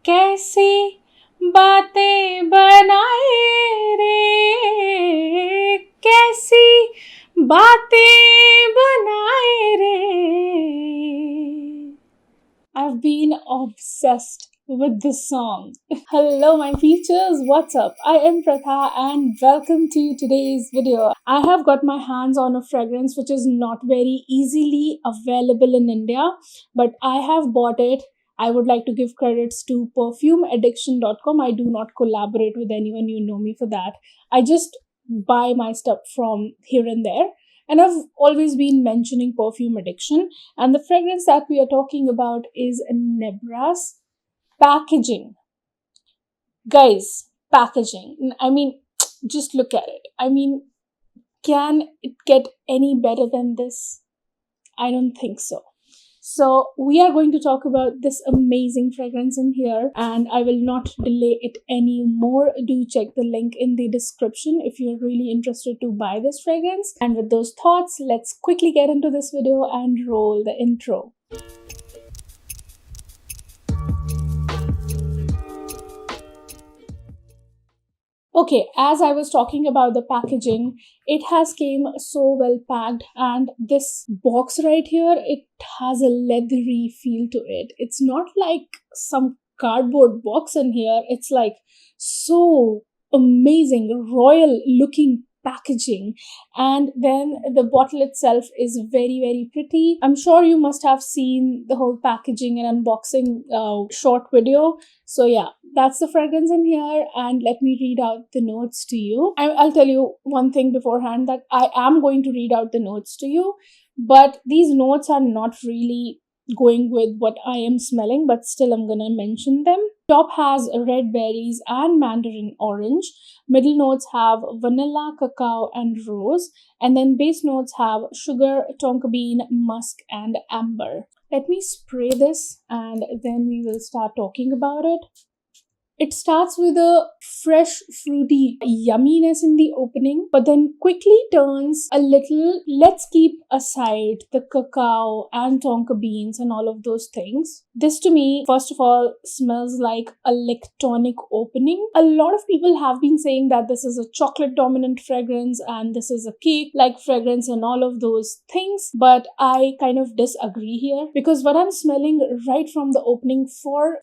कैसी बातें बनाए रे, कैसी बातें बनाए रे. I've been obsessed with this song. Hello, my features. What's up? I am Pratha and welcome to today's video. I have got my hands on a fragrance which is not very easily available in India, but I have bought it. I would like to give credits to perfumeaddiction.com. I do not collaborate with anyone, you know me for that. I just buy my stuff from here and there. And I've always been mentioning perfume addiction. And the fragrance that we are talking about is Nebras. Packaging. Guys, packaging. I mean, just look at it. I mean, can it get any better than this? I don't think so. So, we are going to talk about this amazing fragrance in here, and I will not delay it anymore. Do check the link in the description if you're really interested to buy this fragrance. And with those thoughts, let's quickly get into this video and roll the intro. Okay, as I was talking about the packaging, it has came so well packed, and this box right here, it has a leathery feel to it. It's not like some cardboard box in here. It's like so amazing, royal looking packaging, and then the bottle itself is very pretty. I'm sure you must have seen the whole packaging and unboxing short video. So yeah, that's the fragrance in here, and let me read out the notes to you. I'll tell you one thing beforehand, that I am going to read out the notes to you, but these notes are not really going with what I am smelling, but still I'm gonna mention them. Top has red berries and mandarin orange. Middle notes have vanilla, cacao, and rose. And then base notes have sugar, tonka bean, musk, and amber. Let me spray this and then we will start talking about it. It starts with a fresh, fruity yumminess in the opening, but then quickly turns a little. Let's keep aside the cacao and tonka beans and all of those things. This to me, first of all, smells like a lactonic opening. A lot of people have been saying that this is a chocolate dominant fragrance and this is a cake like fragrance and all of those things, but I kind of disagree here, because what I'm smelling right from the opening, for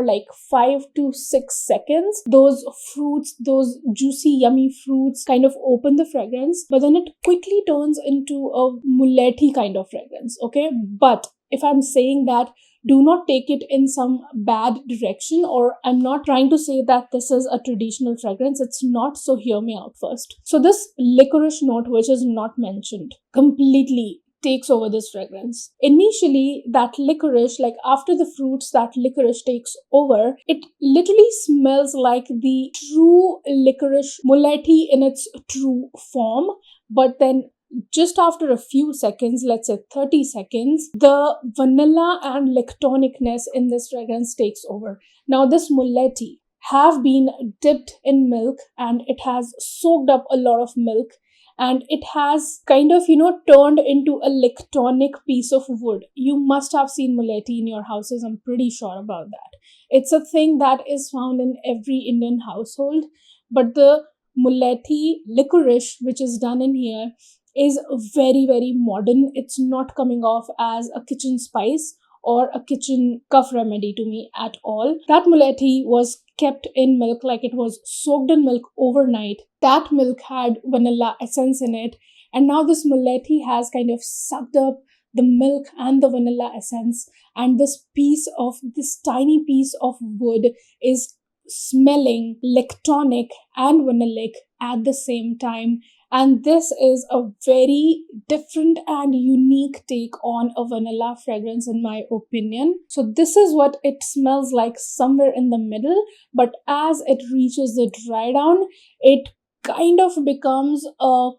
like 5 to 6 seconds, those fruits, those juicy yummy fruits kind of open the fragrance, but then it quickly turns into a muleti kind of fragrance. Okay, but if I'm saying that, do not take it in some bad direction, or I'm not trying to say that this is a traditional fragrance. It's not, so hear me out first. So this licorice note, which is not mentioned, completely takes over this fragrance. Initially, that licorice, like after the fruits, that licorice takes over. It literally smells like the true licorice muleti in its true form, but then just after a few seconds, let's say 30 seconds, the vanilla and lactonicness in this fragrance takes over. Now, this muleti have been dipped in milk and it has soaked up a lot of milk, and it has kind of, turned into a lactonic piece of wood. You must have seen muleti in your houses. I'm pretty sure about that. It's a thing that is found in every Indian household, but the muleti licorice, which is done in here, is very modern. It's not coming off as a kitchen spice or a kitchen cough remedy to me at all. That muleti was kept in milk, like it was soaked in milk overnight. That milk had vanilla essence in it, and now this muleti has kind of sucked up the milk and the vanilla essence, and this tiny piece of wood is smelling lactonic and vanillic at the same time. And this is a very different and unique take on a vanilla fragrance, in my opinion. So this is what it smells like, somewhere in the middle. But as it reaches the dry down, it kind of becomes a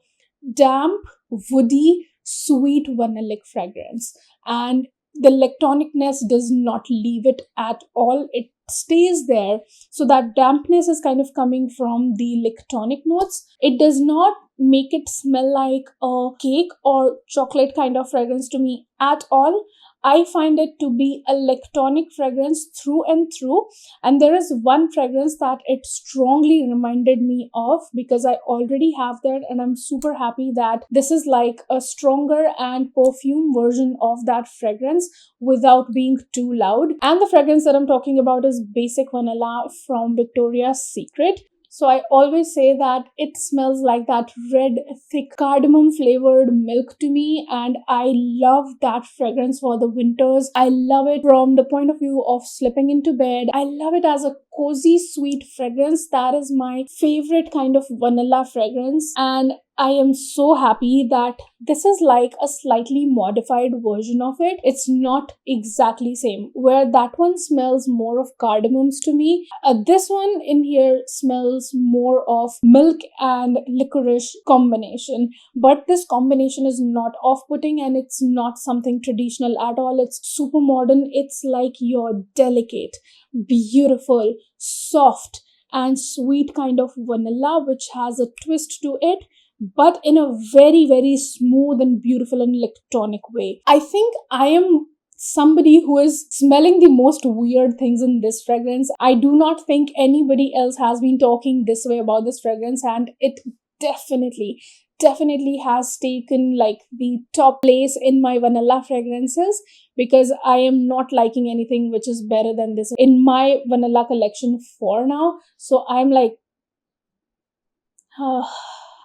damp, woody, sweet vanillic fragrance. And the lactonicness does not leave it at all. It stays there. So that dampness is kind of coming from the lactonic notes. It does not make it smell like a cake or chocolate kind of fragrance to me at all. I find it to be a electronic fragrance through and through. And there is one fragrance that it strongly reminded me of because I already have that, and I'm super happy that this is like a stronger and perfume version of that fragrance without being too loud. And the fragrance that I'm talking about is Basic Vanilla from Victoria's Secret. So I always say that it smells like that red, thick cardamom flavored milk to me, and I love that fragrance for the winters. I love it from the point of view of slipping into bed. I love it as a cozy, sweet fragrance. That is my favorite kind of vanilla fragrance, and I am so happy that this is like a slightly modified version of it. It's not exactly same. Where that one smells more of cardamoms to me, this one in here smells more of milk and licorice combination. But this combination is not off-putting and it's not something traditional at all. It's super modern. It's like your delicate, beautiful, soft and sweet kind of vanilla which has a twist to it, but in a very, very smooth and beautiful and electronic way. I think I am somebody who is smelling the most weird things in this fragrance. I do not think anybody else has been talking this way about this fragrance, and it definitely has taken like the top place in my vanilla fragrances because I am not liking anything which is better than this in my vanilla collection for now. So I'm like,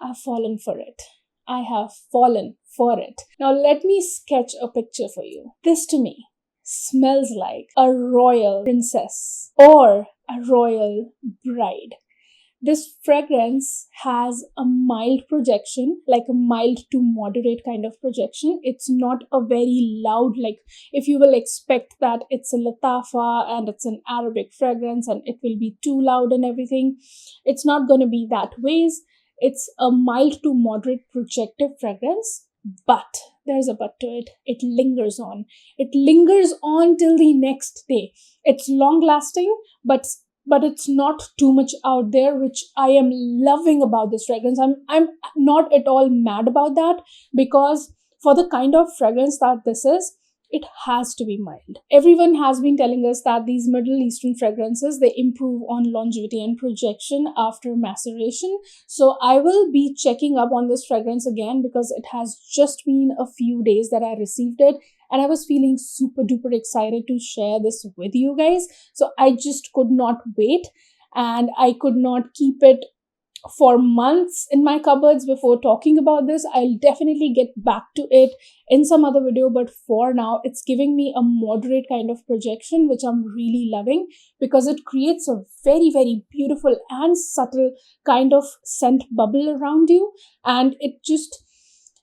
I've fallen for it. I have fallen for it. Now let me sketch a picture for you. This to me smells like a royal princess or a royal bride. This fragrance has a mild projection, like a mild to moderate kind of projection. It's not a very loud, like if you will expect that it's a Lattafa and it's an Arabic fragrance and it will be too loud and everything. It's not going to be that ways. It's a mild to moderate projective fragrance, but there's a but to it. It lingers on. It lingers on till the next day. It's long lasting, but it's not too much out there, which I am loving about this fragrance. I'm not at all mad about that because for the kind of fragrance that this is, it has to be mild. Everyone has been telling us that these Middle Eastern fragrances, they improve on longevity and projection after maceration. So I will be checking up on this fragrance again because it has just been a few days that I received it. And I was feeling super duper excited to share this with you guys. So I just could not wait and I could not keep it for months in my cupboards before talking about this. I'll definitely get back to it in some other video, but for now it's giving me a moderate kind of projection which I'm really loving because it creates a very, very beautiful and subtle kind of scent bubble around you, and it just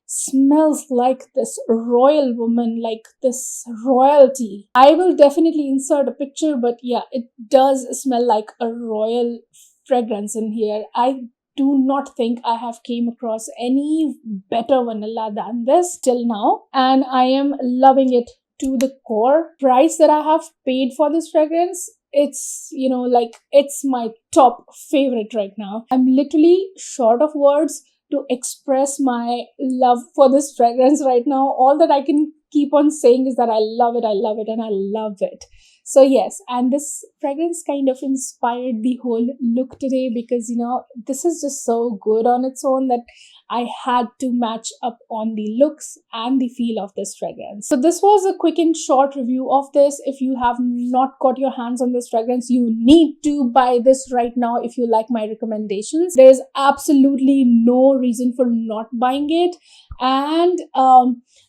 smells like this royal woman, like this royalty. I will definitely insert a picture, but yeah, it does smell like a royal fragrance in here. I do not think I have came across any better vanilla than this till now, and I am loving it to the core. Price that I have paid for this fragrance, it's, you know, like it's my top favorite right now. I'm literally short of words to express my love for this fragrance right now. All that I can keep on saying is that I love it, and I love it. So yes, and this fragrance kind of inspired the whole look today because, you know, this is just so good on its own that I had to match up on the looks and the feel of this fragrance. So this was a quick and short review of this. If you have not got your hands on this fragrance, you need to buy this right now if you like my recommendations. There is absolutely no reason for not buying it. And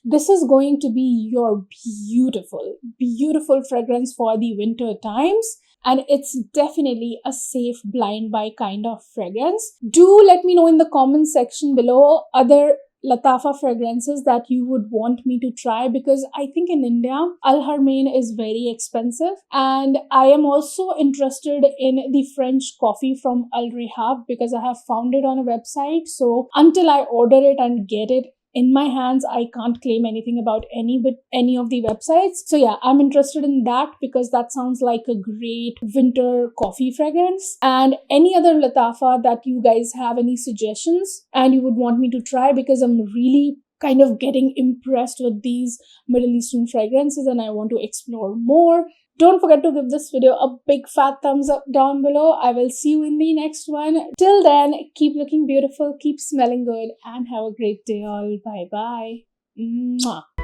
this is going to be your beautiful fragrance for the winter times. And it's definitely a safe blind buy kind of fragrance. Do let me know in the comment section below other Lattafa fragrances that you would want me to try, because I think in India, Al Harmain is very expensive. And I am also interested in the French coffee from Al Rehab because I have found it on a website. So until I order it and get it in my hands, I can't claim anything about any of the websites. So yeah, I'm interested in that because that sounds like a great winter coffee fragrance. And any other Lattafa that you guys have any suggestions and you would want me to try, because I'm really kind of getting impressed with these Middle Eastern fragrances and I want to explore more. Don't forget to give this video a big fat thumbs up down below. I will see you in the next one. Till then, keep looking beautiful, keep smelling good, and have a great day all. Bye bye. Mwah.